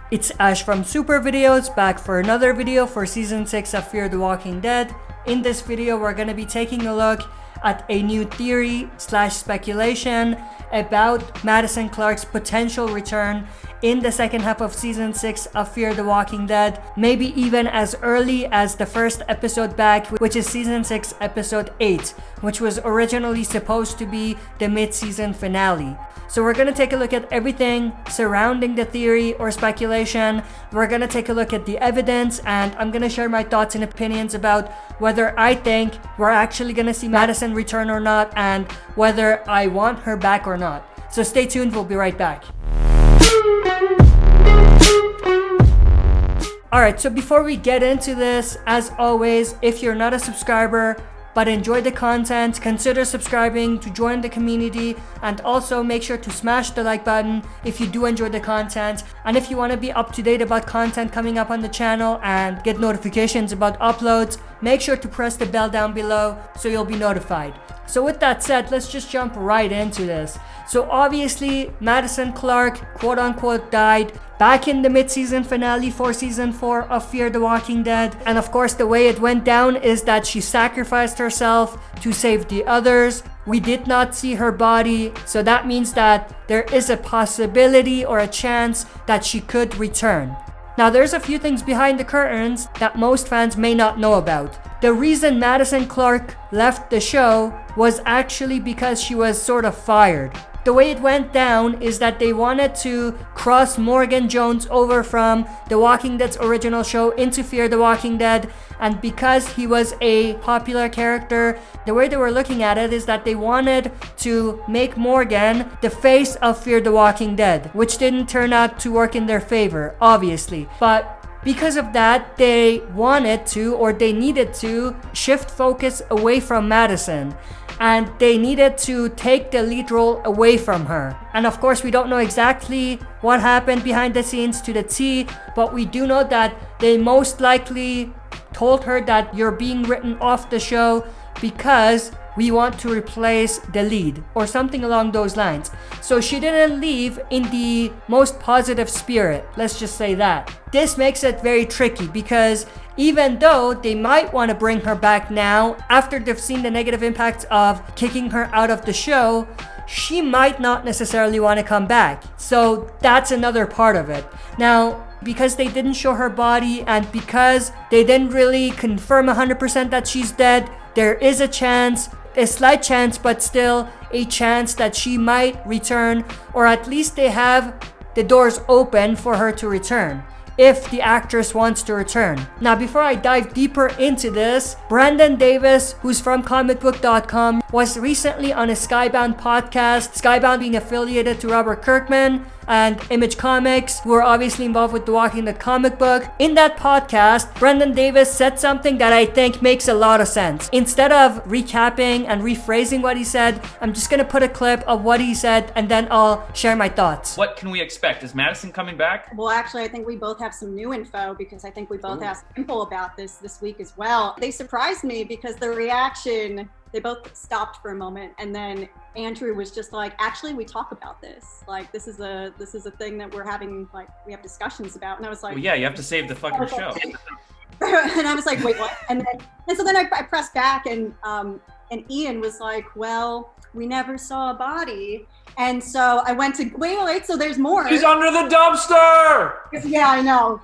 It's Ash from Super Videos, back for another video for Season 6 of Fear the Walking Dead. In this video, we're going to be taking a look at a new theory / speculation about Madison Clarke's potential return in the second half of Season 6 of Fear the Walking Dead, maybe even as early as the first episode back, which is Season 6 Episode 8, which was originally supposed to be the mid-season finale. So we're going to take a look at everything surrounding the theory or speculation. We're going to take a look at the evidence, and I'm going to share my thoughts and opinions about whether I think we're actually going to see Madison return or not, and whether I want her back or not. So stay tuned, we'll be right back. Alright, so before we get into this, as always, if you're not a subscriber but enjoy the content, consider subscribing to join the community, and also make sure to smash the like button if you do enjoy the content. And if you want to be up to date about content coming up on the channel and get notifications about uploads, make sure to press the bell down below so you'll be notified. So with that said, let's just jump right into this. So obviously, Madison Clarke, quote unquote, died back in the mid-season finale for Season 4 of Fear the Walking Dead. And of course, the way it went down is that she sacrificed herself to save the others. We did not see her body, so that means that there is a possibility or a chance that she could return. Now, there's a few things behind the curtains that most fans may not know about. The reason Madison Clarke left the show was actually because she was sort of fired. The way it went down is that they wanted to cross Morgan Jones over from The Walking Dead's original show into Fear the Walking Dead, and because he was a popular character, the way they were looking at it is that they wanted to make Morgan the face of Fear the Walking Dead, which didn't turn out to work in their favor, obviously. But because of that, they wanted to, or they needed to, shift focus away from Madison. And they needed to take the lead role away from her. And of course, we don't know exactly what happened behind the scenes to the T, but we do know that they most likely told her that you're being written off the show because we want to replace the lead, or something along those lines. So she didn't leave in the most positive spirit, let's just say that. This makes it very tricky because even though they might want to bring her back now, after they've seen the negative impacts of kicking her out of the show, she might not necessarily want to come back. So that's another part of it. Now, because they didn't show her body and because they didn't really confirm 100% that she's dead, there is a chance, a slight chance, but still a chance that she might return, or at least they have the doors open for her to return if the actress wants to return. Now, before I dive deeper into this, Brandon Davis, who's from comicbook.com, was recently on a Skybound podcast, Skybound being affiliated to Robert Kirkman and Image Comics, who are obviously involved with the Walking Dead comic book. In that podcast, Brandon Davis said something that I think makes a lot of sense. Instead of recapping and rephrasing what he said, I'm just gonna put a clip of what he said and then I'll share my thoughts. What can we expect? Is Madison coming back? Well, actually, I think we both have some new info because I think we both asked Simple about this week as well. They surprised me because the reaction, they both stopped for a moment, and then Andrew was just like, actually, we talk about this. Like, this is a thing that we're having, like, we have discussions about. And I was like, well, yeah, you have to save the fucking show. And I was like, wait, what? And so then I pressed back, and Ian was like, well, we never saw a body. And so I went to, wait, so there's more. She's under the dumpster! Yeah, I know.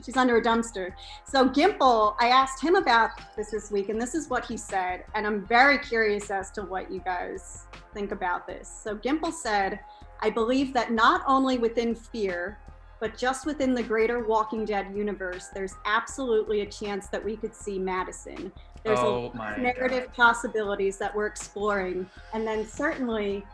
She's under a dumpster. So Gimple, I asked him about this week, and this is what he said. And I'm very curious as to what you guys think about this. So Gimple said, I believe that not only within Fear, but just within the greater Walking Dead universe, there's absolutely a chance that we could see Madison. There's a narrative possibilities that we're exploring. And then certainly,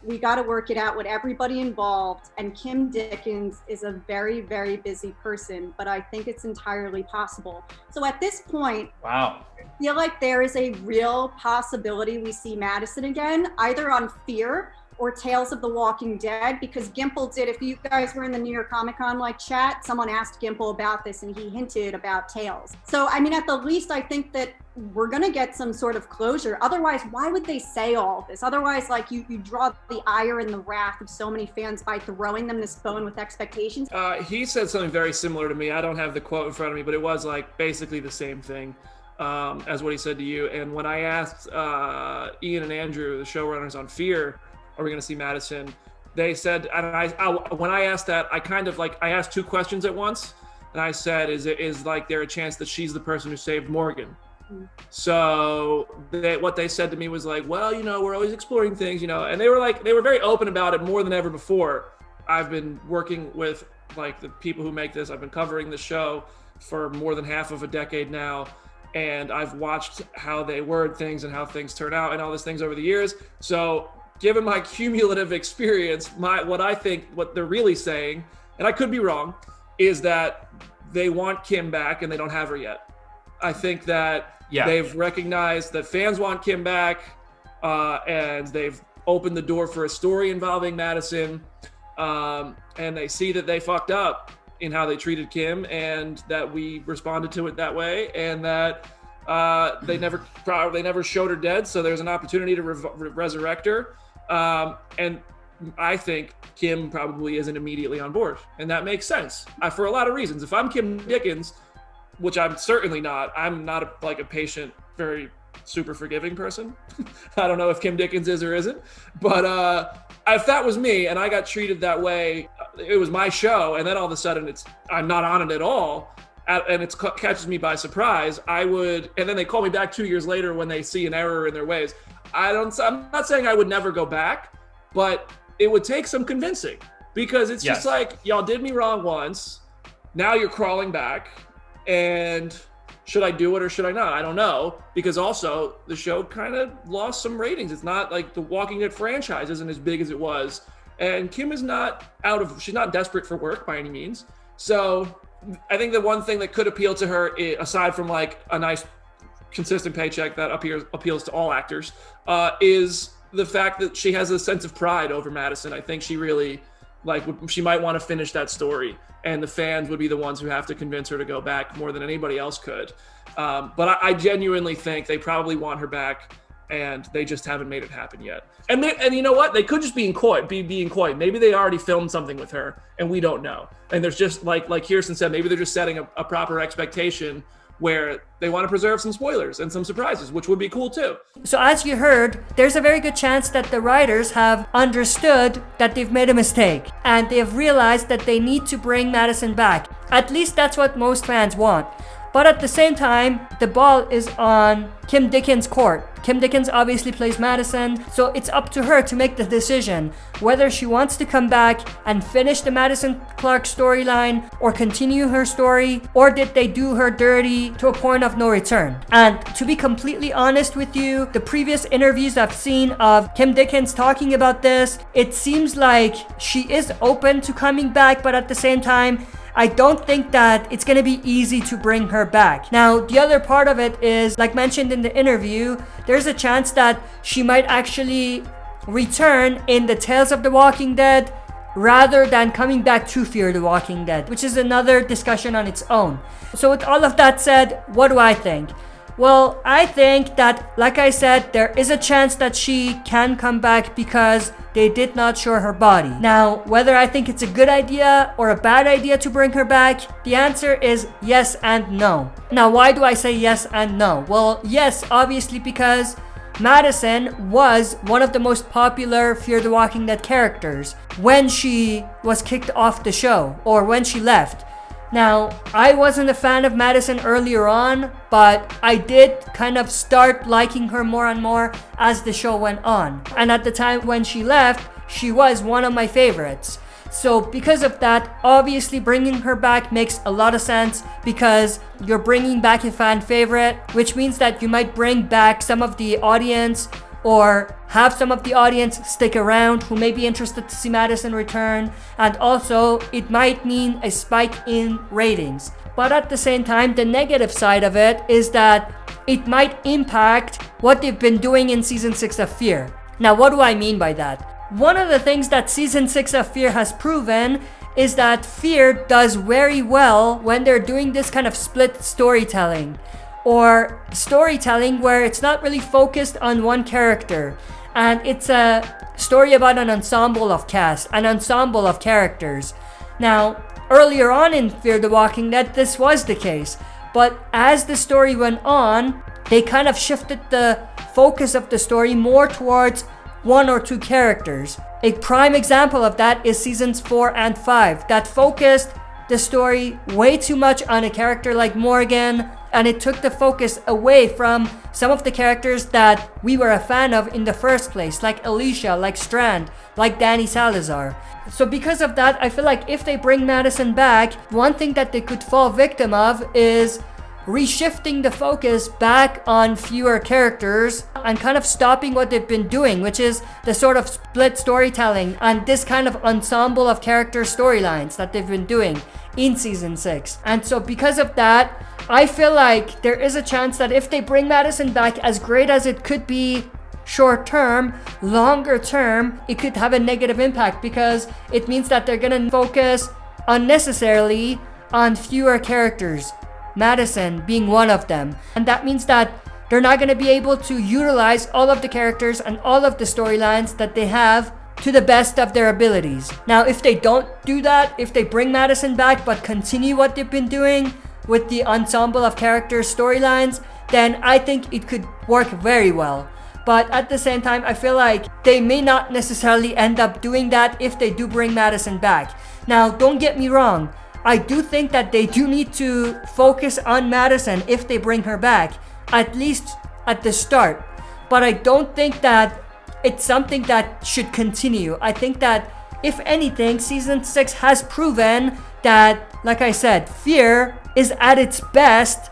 we got to work it out with everybody involved. And Kim Dickens is a very, very busy person, but I think it's entirely possible. So at this point, wow, I feel like there is a real possibility we see Madison again, either on Fear or Tales of the Walking Dead? Because Gimple did, if you guys were in the New York Comic Con chat, someone asked Gimple about this and he hinted about Tales. So, I mean, at the least, I think that we're going to get some sort of closure. Otherwise, why would they say all this? Otherwise, you draw the ire and the wrath of so many fans by throwing them this bone with expectations. He said something very similar to me. I don't have the quote in front of me, but it was basically the same thing as what he said to you. And when I asked Ian and Andrew, the showrunners on Fear, are we going to see Madison? They said, and when I asked that, I asked two questions at once. And I said, is there a chance that she's the person who saved Morgan? So what they said to me was well, we're always exploring things, and they were very open about it more than ever before. I've been working with the people who make this. I've been covering the show for more than half of a decade now. And I've watched how they word things and how things turn out and all these things over the years. So given my cumulative experience, what they're really saying, and I could be wrong, is that they want Kim back and they don't have her yet. I think that they've recognized that fans want Kim back, and they've opened the door for a story involving Madison, and they see that they fucked up in how they treated Kim and that we responded to it that way, and that they never showed her dead, so there's an opportunity to resurrect her. And I think Kim probably isn't immediately on board, and that makes sense for a lot of reasons. If I'm Kim Dickens, which I'm certainly not. I'm not a patient, very super forgiving person. I don't know if Kim Dickens is or isn't, but if that was me and I got treated that way, it was my show, and then all of a sudden I'm not on it at all, and it catches me by surprise, and then they call me back 2 years later when they see an error in their ways. I'm not saying I would never go back, but it would take some convincing, because it's just y'all did me wrong once, now you're crawling back. And should I do it or should I not? I don't know, because also the show kind of lost some ratings. It's not the Walking Dead franchise isn't as big as it was, and Kim is she's not desperate for work by any means. So I think the one thing that could appeal to her, aside from a nice consistent paycheck that appeals to all actors, is the fact that she has a sense of pride over Madison. I think she really she might want to finish that story, and the fans would be the ones who have to convince her to go back more than anybody else could. But I genuinely think they probably want her back, and they just haven't made it happen yet. And you know what? They could just be being coy. Maybe they already filmed something with her, and we don't know. And there's just like Kirsten said, maybe they're just setting a proper expectation where they want to preserve some spoilers and some surprises, which would be cool too. So as you heard, there's a very good chance that the writers have understood that they've made a mistake, and they've realized that they need to bring Madison back. At least that's what most fans want. But at the same time, the ball is on Kim Dickens' court. Kim Dickens obviously plays Madison, so it's up to her to make the decision whether she wants to come back and finish the Madison Clarke storyline or continue her story, or did they do her dirty to a point of no return. And to be completely honest with you, the previous interviews I've seen of Kim Dickens talking about this, it seems like she is open to coming back, but at the same time, I don't think that it's going to be easy to bring her back. Now, the other part of it is, like mentioned in the interview, there's a chance that she might actually return in the Tales of the Walking Dead rather than coming back to Fear the Walking Dead, which is another discussion on its own. So with all of that said, what do I think? Well, I think that, like I said, there is a chance that she can come back because they did not show her body. Now, whether I think it's a good idea or a bad idea to bring her back, the answer is yes and no. Now, why do I say yes and no? Well, yes, obviously because Madison was one of the most popular Fear the Walking Dead characters when she was kicked off the show or when she left. Now, I wasn't a fan of Madison earlier on, but I did kind of start liking her more and more as the show went on. And at the time when she left, she was one of my favorites. So because of that, obviously bringing her back makes a lot of sense because you're bringing back a fan favorite, which means that you might bring back some of the audience or have some of the audience stick around who may be interested to see Madison return, and also it might mean a spike in ratings. But at the same time, the negative side of it is that it might impact what they've been doing in season 6 of Fear. Now, what do I mean by that? one of the things that season 6 of Fear has proven is that Fear does very well when they're doing this kind of split storytelling, or storytelling where it's not really focused on one character and it's a story about an ensemble of cast, an ensemble of characters. Now, earlier on in Fear the Walking Dead, this was the case, but as the story went on, they kind of shifted the focus of the story more towards one or two characters. A prime example of that is seasons 4 and 5 that focused the story way too much on a character like Morgan, and it took the focus away from some of the characters that we were a fan of in the first place, like Alicia, like Strand, like Danny Salazar. So because of that, I feel like if they bring Madison back, one thing that they could fall victim of is reshifting the focus back on fewer characters and kind of stopping what they've been doing, which is the sort of split storytelling and this kind of ensemble of character storylines that they've been doing in season 6. And so because of that, I feel like there is a chance that if they bring Madison back, as great as it could be short term, longer term, it could have a negative impact, because it means that they're gonna focus unnecessarily on fewer characters, Madison being one of them. And that means that they're not going to be able to utilize all of the characters and all of the storylines that they have to the best of their abilities. Now, if they don't do that, if they bring Madison back but continue what they've been doing with the ensemble of characters storylines, then I think it could work very well. But at the same time, I feel like they may not necessarily end up doing that if they do bring Madison back. Now, don't get me wrong. I do think that they do need to focus on Madison if they bring her back, at least at the start. But I don't think that it's something that should continue. I think that, if anything, season 6 has proven that, like I said, Fear is at its best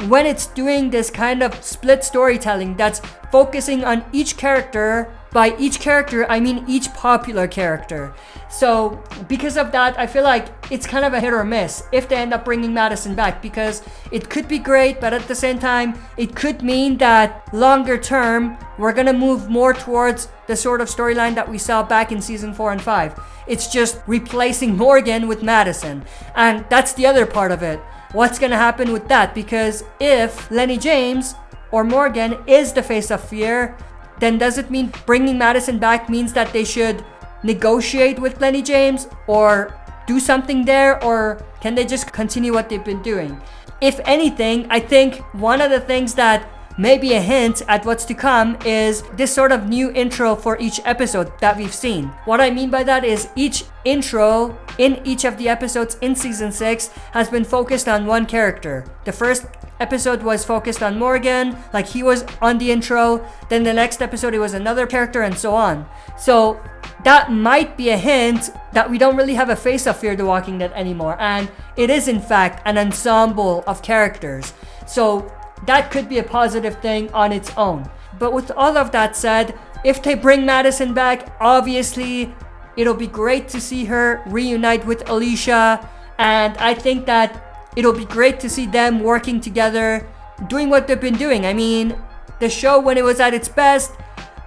when it's doing this kind of split storytelling that's focusing on each character. By each character, I mean each popular character. So because of that, I feel like it's kind of a hit or miss if they end up bringing Madison back, because it could be great, but at the same time, it could mean that longer term, we're gonna move more towards the sort of storyline that we saw back in season 4 and 5. It's just replacing Morgan with Madison. And that's the other part of it. What's gonna happen with that? Because if Lenny James or Morgan is the face of Fear, then does it mean bringing Madison back means that they should negotiate with Lenny James or do something there, or can they just continue what they've been doing? If anything, I think one of the things that may be a hint at what's to come is this sort of new intro for each episode that we've seen. What I mean by that is each intro in each of the episodes in season 6 has been focused on one character. The first episode was focused on Morgan, like he was on the intro. Then the next episode it was another character, and so on. So that might be a hint that we don't really have a face of Fear the Walking Dead anymore, and it is in fact an ensemble of characters. So that could be a positive thing on its own. But with all of that said, if they bring Madison back, obviously it'll be great to see her reunite with Alicia, and I think that it'll be great to see them working together, doing what they've been doing. I mean, the show when it was at its best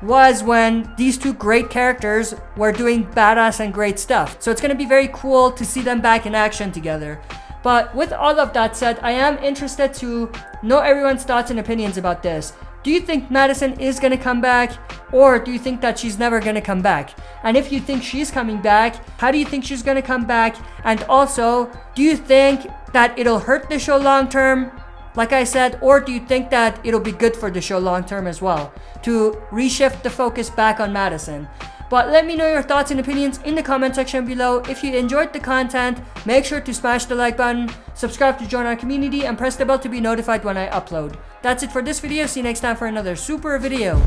was when these two great characters were doing badass and great stuff. So it's going to be very cool to see them back in action together. But with all of that said, I am interested to know everyone's thoughts and opinions about this. Do you think Madison is going to come back, or do you think that she's never going to come back? And if you think she's coming back, how do you think she's going to come back? And also, do you think that it'll hurt the show long term, like I said, or do you think that it'll be good for the show long term as well, to reshift the focus back on Madison? But let me know your thoughts and opinions in the comment section below. If you enjoyed the content, make sure to smash the like button, subscribe to join our community, and press the bell to be notified when I upload. That's it for this video. See you next time for another super video.